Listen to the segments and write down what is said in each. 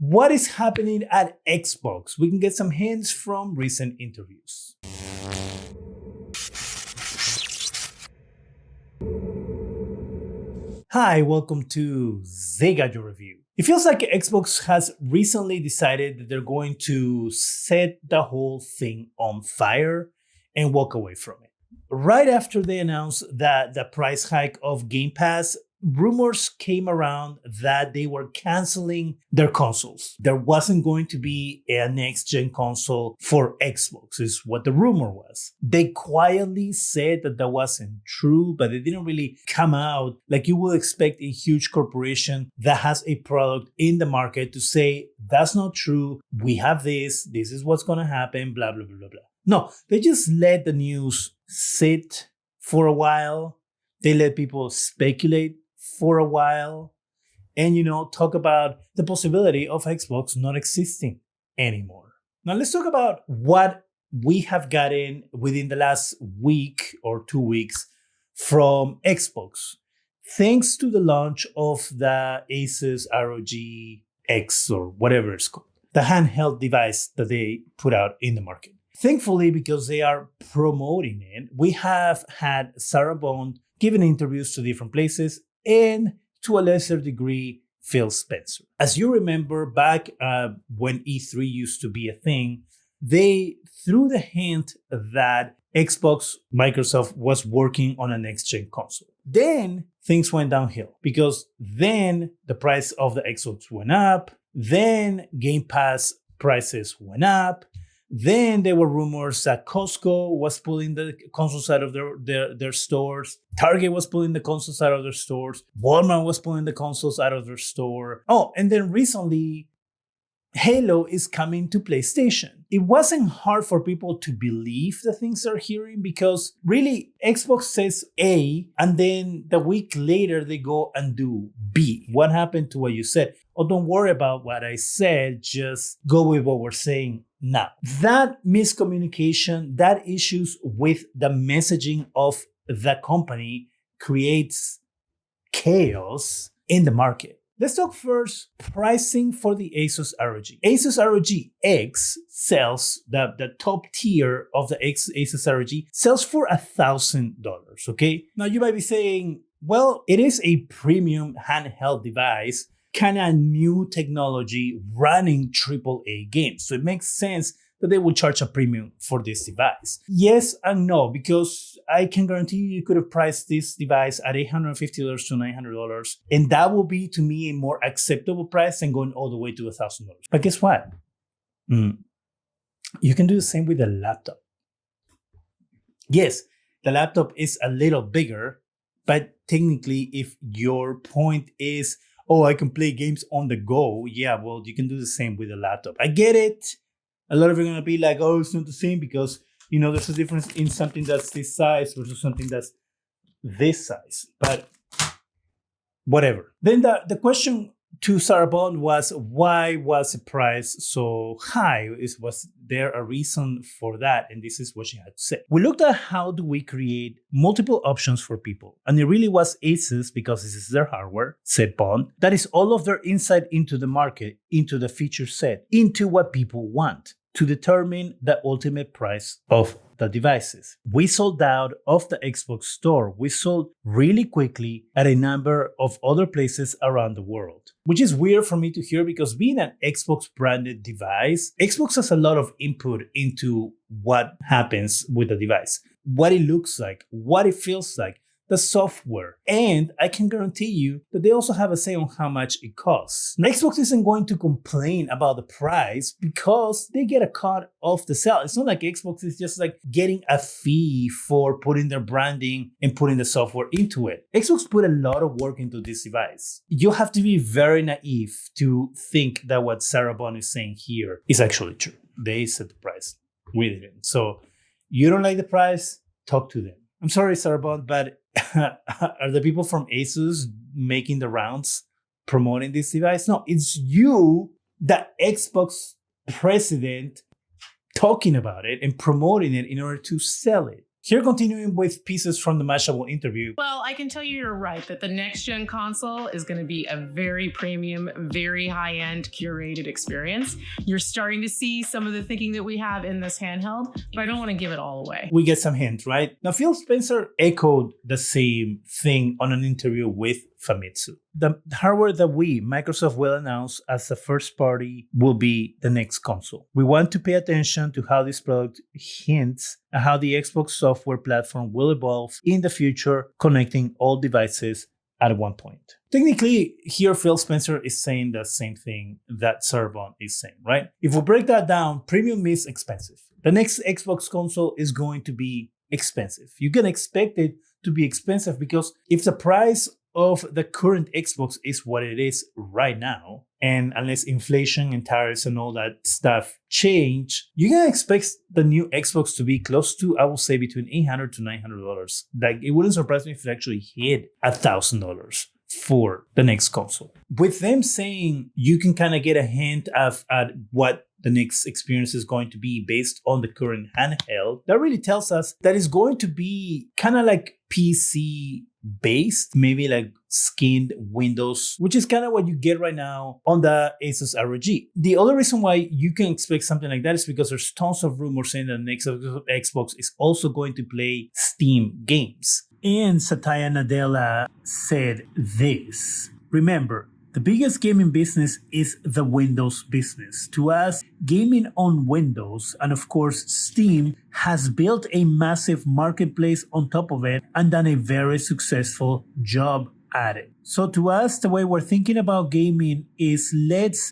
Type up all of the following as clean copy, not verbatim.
What is happening at Xbox? We can get some hints from recent interviews. Hi, welcome to ZGadgetReview. It feels like Xbox has recently decided that they're going to set the whole thing on fire and walk away from it. Right after they announced that the price hike of Game Pass, rumors came around that they were canceling their consoles. There wasn't going to be a next-gen console for Xbox, is what the rumor was. They quietly said that wasn't true, but they didn't really come out like you would expect a huge corporation that has a product in the market to say, that's not true, we have this is what's going to happen, blah, blah, blah, blah, blah. No, they just let the news sit for a while. They let people speculate for a while and, talk about the possibility of Xbox not existing anymore. Now, let's talk about what we have gotten within the last week or 2 weeks from Xbox, thanks to the launch of the Asus ROG X or whatever it's called, the handheld device that they put out in the market. Thankfully, because they are promoting it, we have had Sarah Bond giving interviews to different places, and to a lesser degree, Phil Spencer. As you remember, back when E3 used to be a thing, they threw the hint that Xbox, Microsoft was working on a next-gen console. Then things went downhill because then the price of the Xbox went up, then Game Pass prices went up, then there were rumors that Costco was pulling the consoles out of their stores. Target was pulling the consoles out of their stores. Walmart was pulling the consoles out of their store. Oh, and then recently, Halo is coming to PlayStation. It wasn't hard for people to believe the things they're hearing because really Xbox says A and then the week later they go and do B. What happened to what you said? Oh, don't worry about what I said. Just go with what we're saying now. That miscommunication, that issues with the messaging of the company creates chaos in the market. Let's talk first pricing for the Asus ROG. Asus ROG X sells, the top tier of the Asus ROG sells for $1,000, okay? Now you might be saying, well, it is a premium handheld device, kind of new technology running AAA games. So it makes sense that they will charge a premium for this device. Yes and no, because I can guarantee you could have priced this device at $850 to $900. And that will be, to me, a more acceptable price than going all the way to $1,000. But guess what? You can do the same with a laptop. Yes, the laptop is a little bigger, but technically, if your point is, oh, I can play games on the go, yeah, well, you can do the same with a laptop. I get it. A lot of you are going to be like, oh, it's not the same because, there's a difference in something that's this size versus something that's this size. But whatever. Then the question to Sarah Bond was, why was the price so high? Was there a reason for that? And this is what she had to say. We looked at how do we create multiple options for people. And it really was Asus, because this is their hardware, said Bond. That is all of their insight into the market, into the feature set, into what people want, to determine the ultimate price of the devices. We sold out of the Xbox store. We sold really quickly at a number of other places around the world, which is weird for me to hear because being an Xbox branded device, Xbox has a lot of input into what happens with the device, what it looks like, what it feels like, the software. And I can guarantee you that they also have a say on how much it costs. Now, Xbox isn't going to complain about the price because they get a cut of the sale. It's not like Xbox is just like getting a fee for putting their branding and putting the software into it. Xbox put a lot of work into this device. You have to be very naive to think that what Sarah Bond is saying here is actually true. They set the price. We didn't. So you don't like the price, talk to them. I'm sorry, Sarah Bond, but are the people from Asus making the rounds promoting this device? No, it's you, the Xbox president, talking about it and promoting it in order to sell it. Here, continuing with pieces from the Mashable interview. Well, I can tell you're right that the next gen console is going to be a very premium, very high-end curated experience. You're starting to see some of the thinking that we have in this handheld, but I don't want to give it all away. We get some hints, right? Now, Phil Spencer echoed the same thing on an interview with Famitsu. The hardware that Microsoft will announce as the first party will be the next console. We want to pay attention to how this product hints at how the Xbox software platform will evolve in the future, connecting all devices at one point. Technically, here Phil Spencer is saying the same thing that Sarabon is saying, right? If we break that down, premium means expensive. The next Xbox console is going to be expensive. You can expect it to be expensive because if the price of the current Xbox is what it is right now, and unless inflation and tariffs and all that stuff change, you can expect the new Xbox to be close to, I will say, between $800 to $900. Like, it wouldn't surprise me if it actually hit $1,000 for the next console. With them saying you can kind of get a hint at what the next experience is going to be based on the current handheld, that really tells us that it's going to be kind of like PC based, maybe like skinned Windows, which is kind of what you get right now on the Asus ROG. The other reason why you can expect something like that is because there's tons of rumors saying that the next Xbox is also going to play Steam games. And Satya Nadella said this: remember, the biggest gaming business is the Windows business. To us, gaming on Windows, and of course Steam, has built a massive marketplace on top of it and done a very successful job at it. So to us, the way we're thinking about gaming is,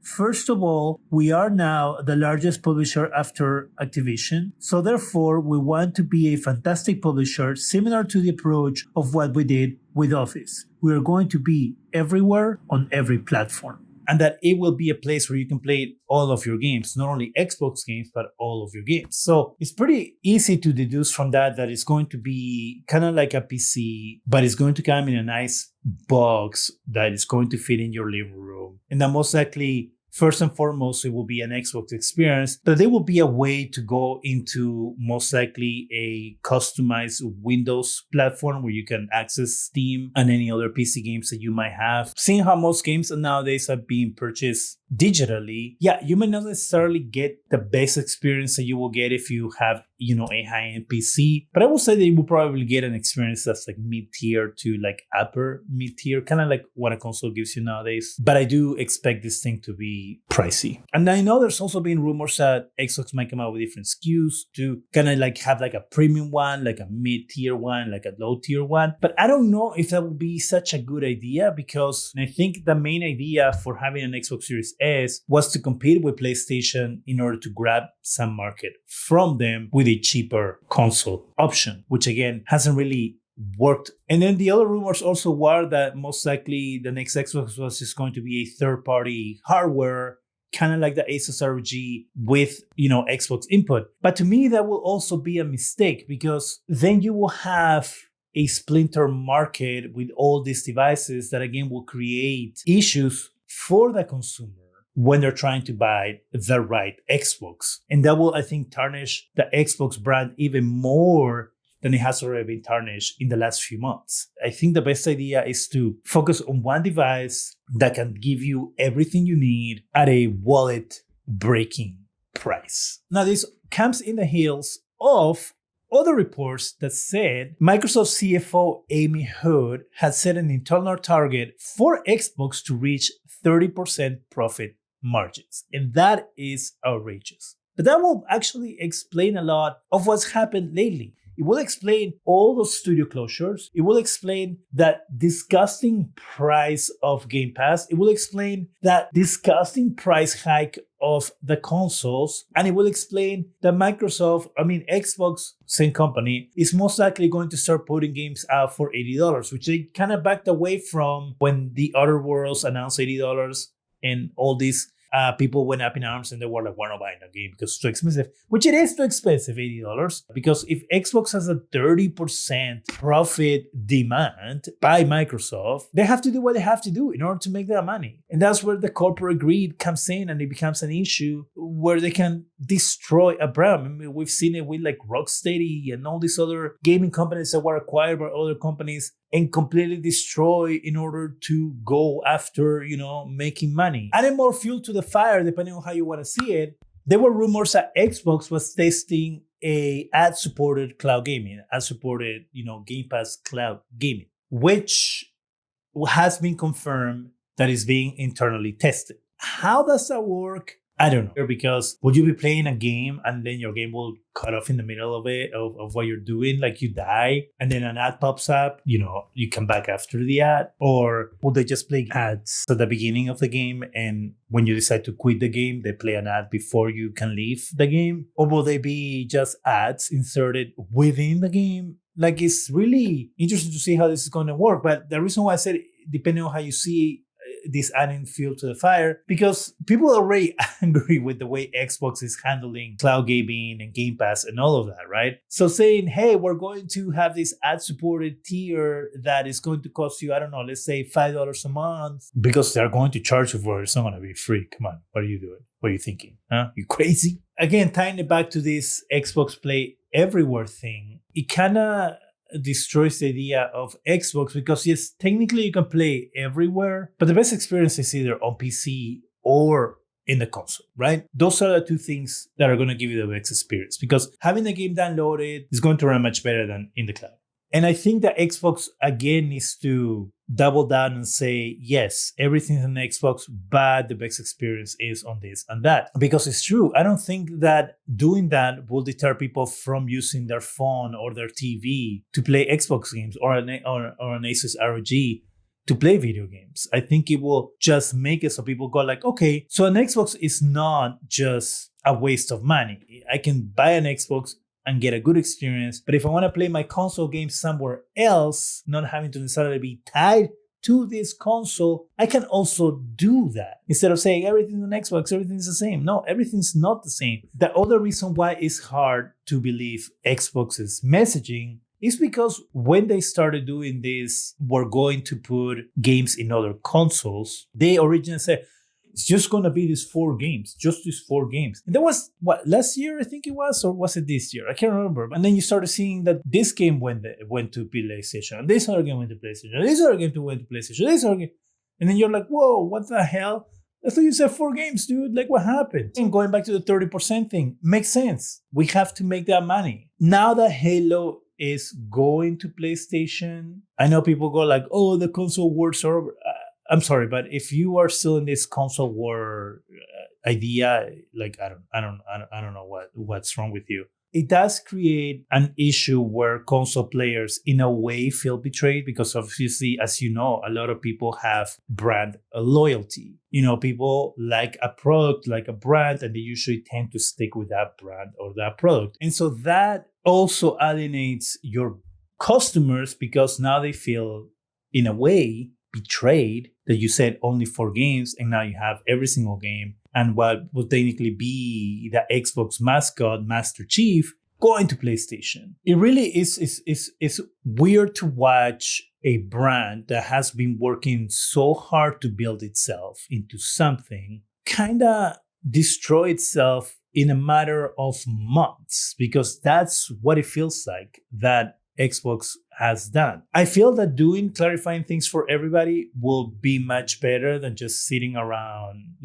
first of all, we are now the largest publisher after Activision. So therefore, we want to be a fantastic publisher, similar to the approach of what we did with Office. We are going to be everywhere on every platform. And that it will be a place where you can play all of your games, not only Xbox games, but all of your games. So it's pretty easy to deduce from that it's going to be kind of like a PC, but it's going to come in a nice box that is going to fit in your living room. And that most likely, first and foremost, it will be an Xbox experience, but there will be a way to go into most likely a customized Windows platform where you can access Steam and any other PC games that you might have. Seeing how most games nowadays are being purchased digitally, you may not necessarily get the best experience that you will get if you have, a high-end PC, but I will say that you will probably get an experience that's like mid-tier to like upper mid-tier, kind of like what a console gives you nowadays. But I do expect this thing to be pricey. And I know there's also been rumors that Xbox might come out with different SKUs to kind of like have like a premium one, like a mid-tier one, like a low-tier one. But I don't know if that would be such a good idea, because I think the main idea for having an Xbox Series S was to compete with PlayStation in order to grab some market from them with a cheaper console option, which again hasn't really worked. And then the other rumors also were that most likely the next Xbox was just going to be a third-party hardware, kind of like the Asus ROG with, Xbox input. But to me, that will also be a mistake, because then you will have a splinter market with all these devices that again will create issues for the consumer when they're trying to buy the right Xbox. And that will, I think, tarnish the Xbox brand even more than it has already been tarnished in the last few months. I think the best idea is to focus on one device that can give you everything you need at a wallet-breaking price. Now, this comes in the heels of other reports that said Microsoft CFO Amy Hood had set an internal target for Xbox to reach 30% profit margins. And that is outrageous. But that will actually explain a lot of what's happened lately. It will explain all those studio closures. It will explain that disgusting price of Game Pass. It will explain that disgusting price hike of the consoles. And it will explain that Xbox, same company, is most likely going to start putting games out for $80, which they kind of backed away from when the other worlds announced $80 and all these people went up in arms and they were like, we're not buying that game because it's too expensive, which it is too expensive, $80. Because if Xbox has a 30% profit demand by Microsoft, they have to do what they have to do in order to make that money. And that's where the corporate greed comes in, and it becomes an issue where they can destroy a brand. I mean, we've seen it with like Rocksteady and all these other gaming companies that were acquired by other companies and completely destroy in order to go after, making money. Adding more fuel to the fire, depending on how you want to see it. There were rumors that Xbox was testing a ad-supported cloud gaming, ad-supported, Game Pass cloud gaming, which has been confirmed that is being internally tested. How does that work? I don't know, because would you be playing a game and then your game will cut off in the middle of it, of what you're doing, like you die, and then an ad pops up, you come back after the ad? Or will they just play ads at the beginning of the game, and when you decide to quit the game, they play an ad before you can leave the game? Or will they be just ads inserted within the game? Like, it's really interesting to see how this is going to work. But the reason why I said, depending on how you see this adding fuel to the fire, because people are already angry with the way Xbox is handling cloud gaming and Game Pass and all of that, right? So saying, hey, we're going to have this ad-supported tier that is going to cost you, I don't know, let's say $5 a month, because they're going to charge you for it. It's not going to be free. Come on, what are you doing? What are you thinking? Huh? You crazy? Again, tying it back to this Xbox Play Everywhere thing, it kind of destroys the idea of Xbox, because yes, technically you can play everywhere, but the best experience is either on PC or in the console, right? Those are the two things that are going to give you the best experience, because having the game downloaded is going to run much better than in the cloud. And I think that Xbox, again, needs to double down and say, yes, everything's on Xbox, but the best experience is on this and that. Because it's true. I don't think that doing that will deter people from using their phone or their TV to play Xbox games or an Asus ROG to play video games. I think it will just make it so people go like, okay, so an Xbox is not just a waste of money. I can buy an Xbox and get a good experience. But if I want to play my console games somewhere else, not having to necessarily be tied to this console, I can also do that. Instead of saying everything's on Xbox, everything's the same. No, everything's not the same. The other reason why it's hard to believe Xbox's messaging is because when they started doing this, we're going to put games in other consoles, they originally said, it's just going to be these 4 games, just these 4 games. And that was, last year, I think it was, or was it this year? I can't remember. And then you started seeing that this game went to PlayStation, and this other game went to PlayStation, and this other game went to PlayStation, this other game. And then you're like, whoa, what the hell? I thought you said 4 games, dude. Like, what happened? And going back to the 30% thing, makes sense. We have to make that money. Now that Halo is going to PlayStation, I know people go like, oh, the console wars are over. I'm sorry, but if you are still in this console war idea, like I don't know what's wrong with you. It does create an issue where console players, in a way, feel betrayed, because obviously, as you know, a lot of people have brand loyalty. People like a product, like a brand, and they usually tend to stick with that brand or that product. And so that also alienates your customers, because now they feel, in a way, betrayed that you said only 4 games and now you have every single game, and what will technically be the Xbox mascot, Master Chief, going to PlayStation. It really is weird to watch a brand that has been working so hard to build itself into something kind of destroy itself in a matter of months, because that's what it feels like that Xbox has done. I feel that clarifying things for everybody will be much better than just sitting around,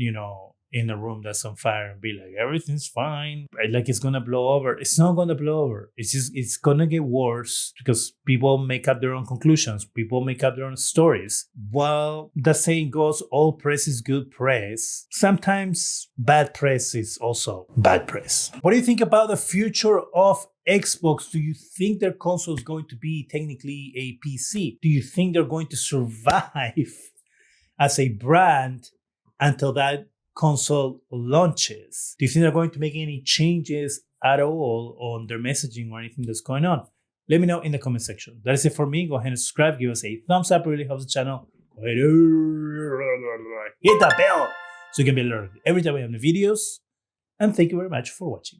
in a room that's on fire and be like, everything's fine, right? Like it's gonna blow over. It's not gonna blow over. It's gonna get worse, because people make up their own conclusions. People make up their own stories. Well, the saying goes, all press is good press. Sometimes bad press is also bad press. What do you think about the future of Xbox? Do you think their console is going to be technically a PC? Do you think they're going to survive as a brand until that console launches? Do you think they're going to make any changes at all on their messaging or anything that's going on? Let me know in the comment section. That is it for me. Go ahead and subscribe. Give us a thumbs up. It really helps the channel. Go ahead and hit that bell so you can be alerted every time we have new videos. And thank you very much for watching.